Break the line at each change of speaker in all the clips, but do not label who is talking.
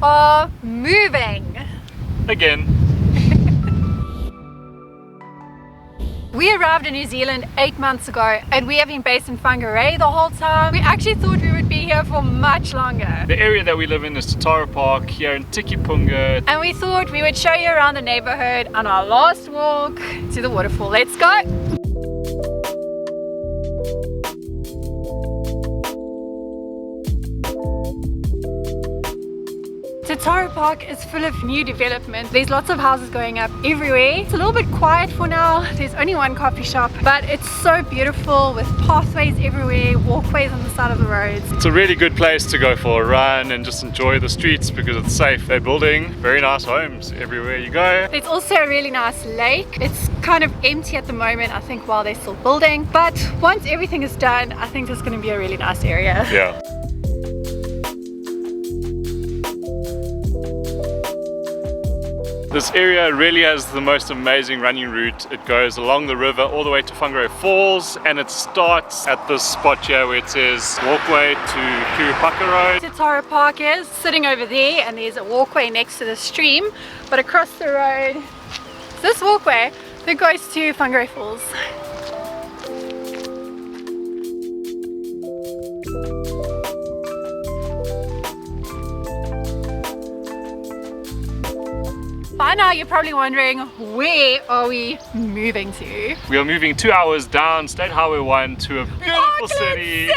are moving.
Again.
We arrived in New Zealand 8 months ago and we have been based in Whangarei the whole time. We actually thought we would be here for much longer.
The area that we live in is Te Tara Park here in Tikipunga.
And we thought we would show you around the neighborhood on our last walk to the waterfall. Let's go! Te Tara Park is full of new development. There's lots of houses going up everywhere. It's a little bit quiet for now. There's only one coffee shop, but it's so beautiful with pathways everywhere, walkways on the side of the roads.
It's a really good place to go for a run and just enjoy the streets because it's safe. They're building very nice homes everywhere you go.
There's also a really nice lake. It's kind of empty at the moment, I think, while they're still building. But once everything is done, I think it's going to be a really nice area.
Yeah. This area really has the most amazing running route. It goes along the river all the way to Whangarei Falls, and it starts at this spot here where it says walkway to Kirupaka Road.
Te Tara Park is sitting over there, and there's a walkway next to the stream, but across the road, this walkway that goes to Whangarei Falls. By now you're probably wondering, where are we moving to?
We are moving 2 hours down State Highway 1 to a beautiful city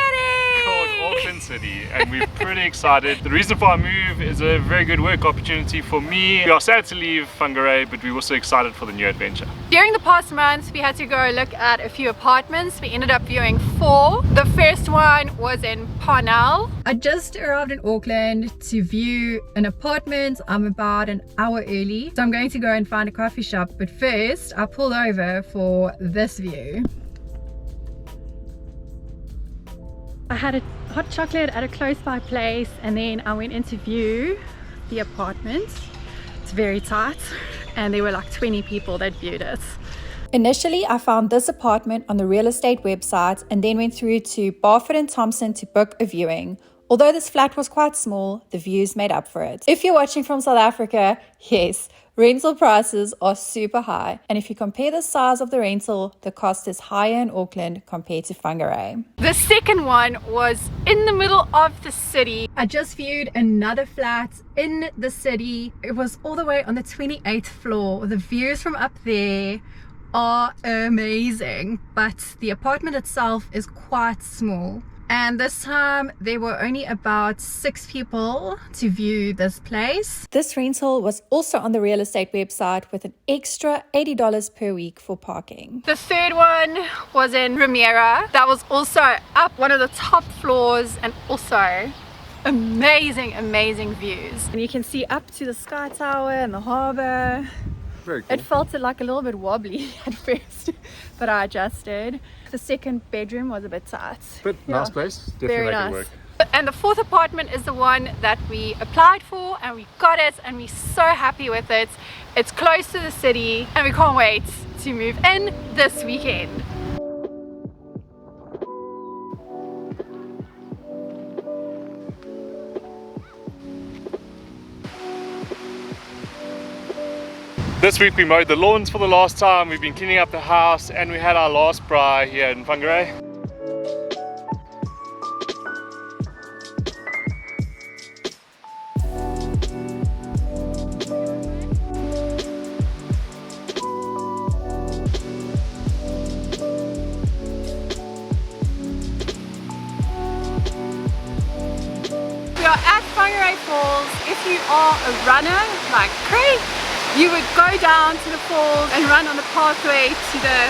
called Auckland City, and we're pretty excited. The reason for our move is a very good work opportunity for me. We are sad to leave Whangarei, but we're also excited for the new adventure.
During the past month we had to go look at a few apartments. We ended up viewing 4. The first one was in Parnell. I just arrived in Auckland to view an apartment. I'm about an hour early, so I'm going to go and find a coffee shop, but first I pulled over for this view. I had a hot chocolate at a close by place, and then I went in to view the apartment. It's very tight, and there were like 20 people that viewed it. Initially, I found this apartment on the real estate website and then went through to Barfoot and Thompson to book a viewing. Although this flat was quite small, the views made up for it. If you're watching from South Africa, yes, rental prices are super high. And if you compare the size of the rental, the cost is higher in Auckland compared to Whangarei. The second one was in the middle of the city. I just viewed another flat in the city. It was all the way on the 28th floor. The views from up there are amazing, but the apartment itself is quite small. And this time there were only about 6 people to view this place. This rental was also on the real estate website with an extra $80 per week for parking. The third one was in Ramira. That was also up one of the top floors and also amazing views. And you can see up to the Sky Tower and the harbour.
Very cool.
It felt like a little bit wobbly at first, but I adjusted. The second bedroom was a bit tight.
But nice place. Definitely
very
make
nice.
it work.
And the fourth apartment is the one that we applied for, and we got it, and we're so happy with it. It's close to the city and we can't wait to move in this weekend.
This week we mowed the lawns for the last time, we've been cleaning up the house, and we had our last braai here in Whangarei.
We are at Whangarei Falls. If you are a runner like Craig, you would go down to the falls and run on the pathway to the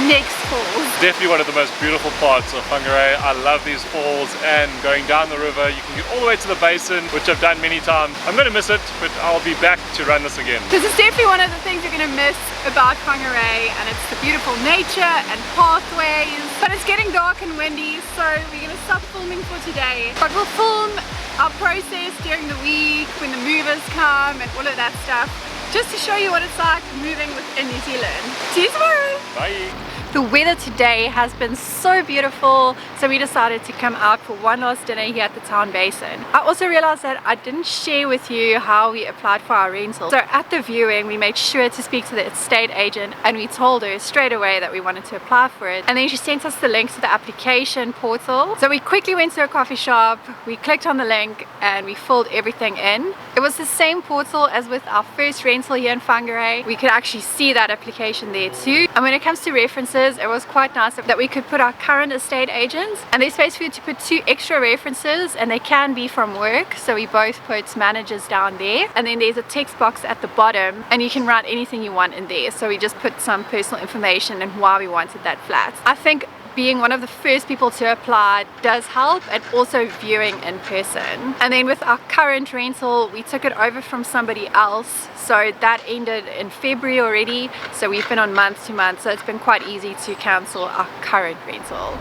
next falls.
Definitely one of the most beautiful parts of Whangarei. I love these falls, and going down the river you can get all the way to the basin, which I've done many times. I'm going to miss it, but I'll be back to run this again.
This is definitely one of the things you're going to miss about Whangarei, and it's the beautiful nature and pathways. But it's getting dark and windy, so we're going to stop filming for today. But we'll film our process during the week when the movers come and all of that stuff, just to show you what it's like moving within New Zealand. See you tomorrow!
Bye!
The weather today has been so beautiful, so we decided to come out for one last dinner here at the Town Basin. I also realized that I didn't share with you how we applied for our rental. So at the viewing, we made sure to speak to the estate agent and we told her straight away that we wanted to apply for it. And then she sent us the link to the application portal. So we quickly went to a coffee shop, we clicked on the link and we filled everything in. It was the same portal as with our first rental here in Whangarei. We could actually see that application there too. And when it comes to references, it was quite nice that we could put our current estate agents, and there's space for you to put 2 extra references, and they can be from work, so we both put managers down there. And then there's a text box at the bottom and you can write anything you want in there, so we just put some personal information and why we wanted that flat. I think being one of the first people to apply does help, and also viewing in person. And then with our current rental, we took it over from somebody else, so that ended in February already, so we've been on month to month, so it's been quite easy to cancel our current rental.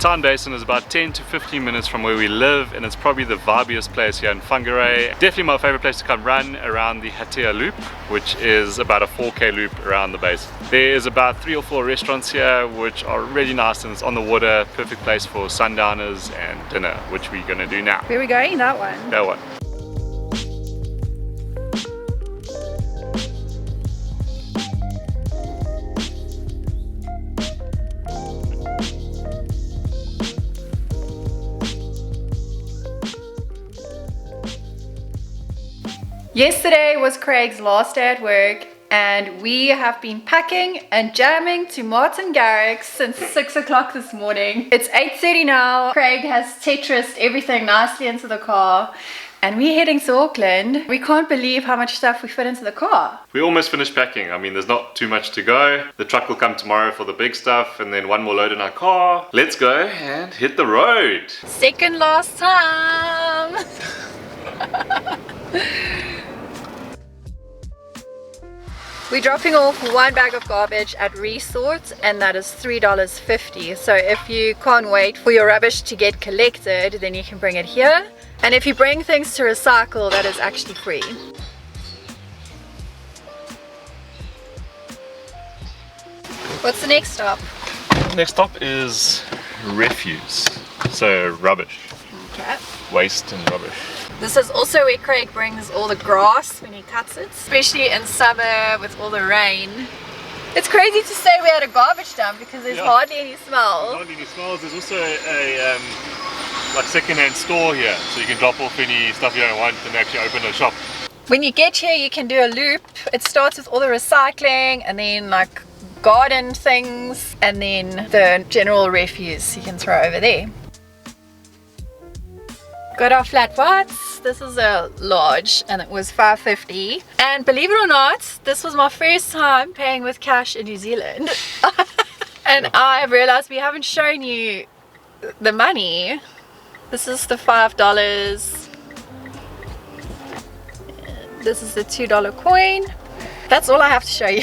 Town Basin is about 10 to 15 minutes from where we live, and it's probably the vibiest place here in Whangarei. Definitely my favorite place to come run around the Hatea Loop, which is about a 4K loop around the basin. There's about 3 or 4 restaurants here which are really nice, and it's on the water, perfect place for sundowners and dinner, which we're gonna do now.
Where are we going? That one?
That one.
Yesterday was Craig's last day at work, and we have been packing and jamming to Martin Garrix since 6 o'clock this morning. It's 8:30 now. Craig has Tetrised everything nicely into the car, and we're heading to Auckland. We can't believe how much stuff we fit into the car.
We almost finished packing. I mean, there's not too much to go. The truck will come tomorrow for the big stuff, and then one more load in our car. Let's go and hit the road.
Second last time. We're dropping off 1 bag of garbage at Resort, and that is $3.50. So if you can't wait for your rubbish to get collected, then you can bring it here. And if you bring things to recycle, that is actually free. What's the next stop?
Next stop is refuse. So rubbish.
Okay.
Waste and rubbish.
This is also where Craig brings all the grass when he cuts it, especially in summer with all the rain. It's crazy to say we had a garbage dump because there's hardly any smell.
Hardly any smells. There's also a like second-hand store here, so you can drop off any stuff you don't want and actually open a shop.
When you get here, you can do a loop. It starts with all the recycling, and then like garden things, and then the general refuse you can throw over there. Got our flat whites. This is a large and it was $5.50, and believe it or not, this was my first time paying with cash in New Zealand. And I realized we haven't shown you the money. This is the $5. This is the $2 coin. That's all I have to show you.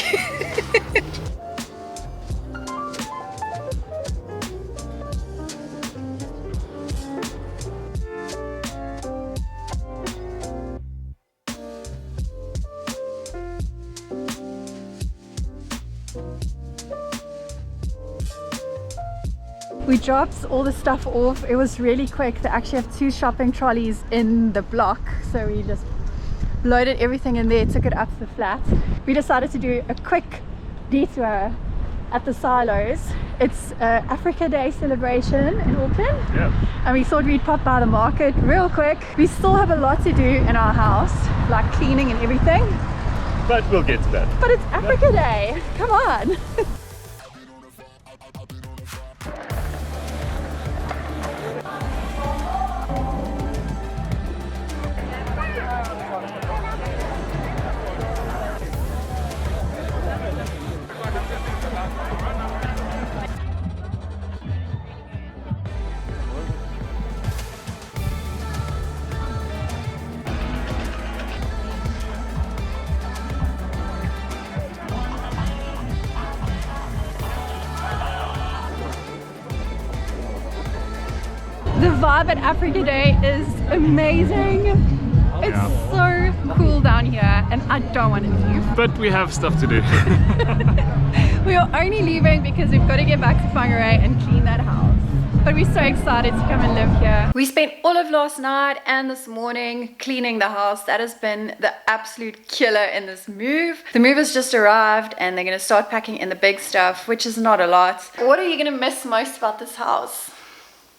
We dropped all the stuff off. It was really quick. They actually have 2 shopping trolleys in the block, so we just loaded everything in there, took it up to the flat. We decided to do a quick detour at the silos. It's Africa Day celebration in Auckland, and we thought we'd pop by the market real quick. We still have a lot to do in our house, like cleaning and everything,
but we'll get to that.
But it's Africa Day, come on. The vibe at Africa Day is amazing. It's so cool down here and I don't want to leave.
But we have stuff to do.
We are only leaving because we've got to get back to Whangarei and clean that house. But we're so excited to come and live here. We spent all of last night and this morning cleaning the house. That has been the absolute killer in this move. The movers just arrived and they're going to start packing in the big stuff, which is not a lot. What are you going to miss most about this house?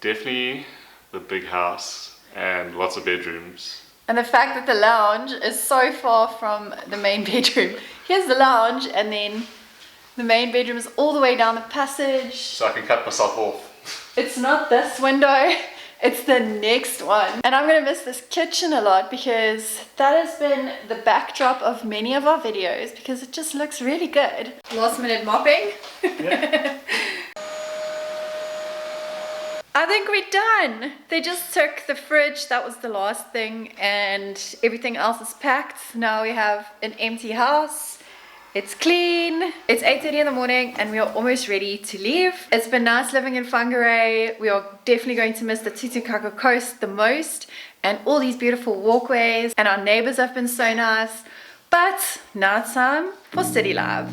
Definitely the big house and lots of bedrooms.
And the fact that the lounge is so far from the main bedroom. Here's the lounge and then the main bedroom is all the way down the passage.
So I can cut myself off.
It's not this window, it's the next one. And I'm gonna miss this kitchen a lot because that has been the backdrop of many of our videos because it just looks really good. Last minute mopping.
Yeah.
I think we're done. They just took the fridge, that was the last thing, and everything else is packed. Now we have an empty house. It's clean. It's 8:30 in the morning and we are almost ready to leave. It's been nice living in Whangarei. We are definitely going to miss the Tutukaka coast the most and all these beautiful walkways, and our neighbors have been so nice. But now it's time for city life.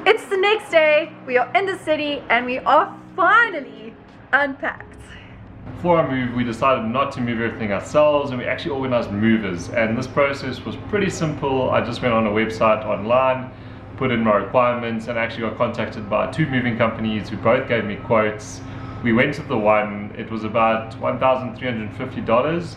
It's the next day. We are in the city and we are finally unpacked.
For our move, we decided not to move everything ourselves and we actually organized movers, and this process was pretty simple. I just went on a website online, put in my requirements, and actually got contacted by 2 moving companies who both gave me quotes. We went to the one, it was about $1,350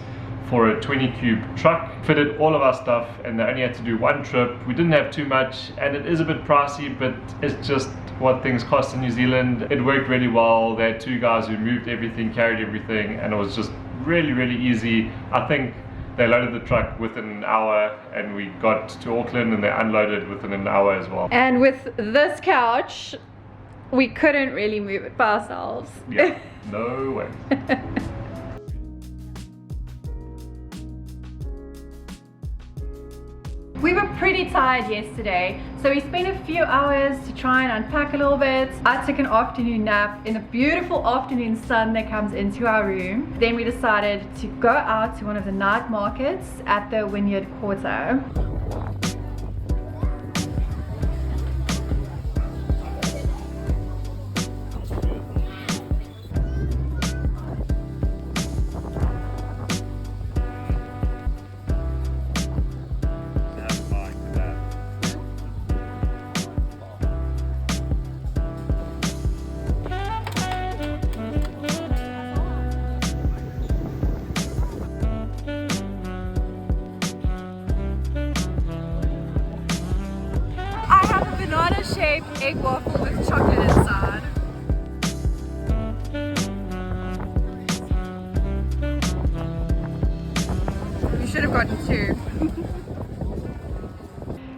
for a 20 cube truck, fitted all of our stuff, and they only had to do 1 trip. We didn't have too much and it is a bit pricey, but it's just what things cost in New Zealand. It worked really well. They had 2 guys who moved everything, carried everything, and it was just really, really easy. I think they loaded the truck within an hour and we got to Auckland and they unloaded within an hour as well.
And with this couch, we couldn't really move it by ourselves.
Yeah, no way.
We were pretty tired yesterday, so we spent a few hours to try and unpack a little bit. I took an afternoon nap in the beautiful afternoon sun that comes into our room. Then we decided to go out to one of the night markets at the Wynyard Quarter. Banana-shaped egg waffle with chocolate inside. You should have gotten 2.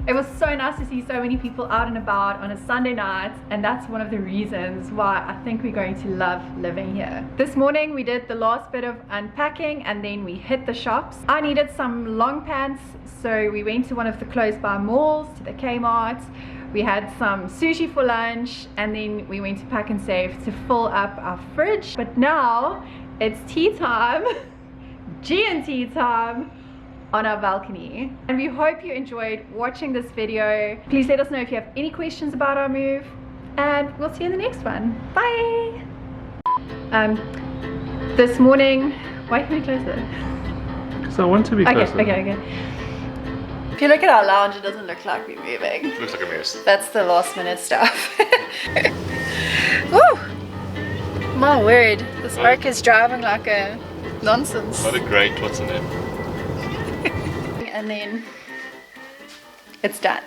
It was so nice to see so many people out and about on a Sunday night, and that's one of the reasons why I think we're going to love living here. This morning we did the last bit of unpacking and then we hit the shops. I needed some long pants, so we went to one of the close by malls, to the Kmart. We had some sushi for lunch and then we went to Pack and Save to fill up our fridge. But now it's tea time, G&T time, on our balcony. And we hope you enjoyed watching this video. Please let us know if you have any questions about our move, and we'll see you in the next one. Bye. This morning, why can we close it?
Because I want to be closer.
Okay. If you look at our lounge, it doesn't look like we're moving.
It looks like a mess.
That's the last minute stuff. Woo! My word, this oak is driving like a nonsense.
What a great, what's the name?
And then it's done.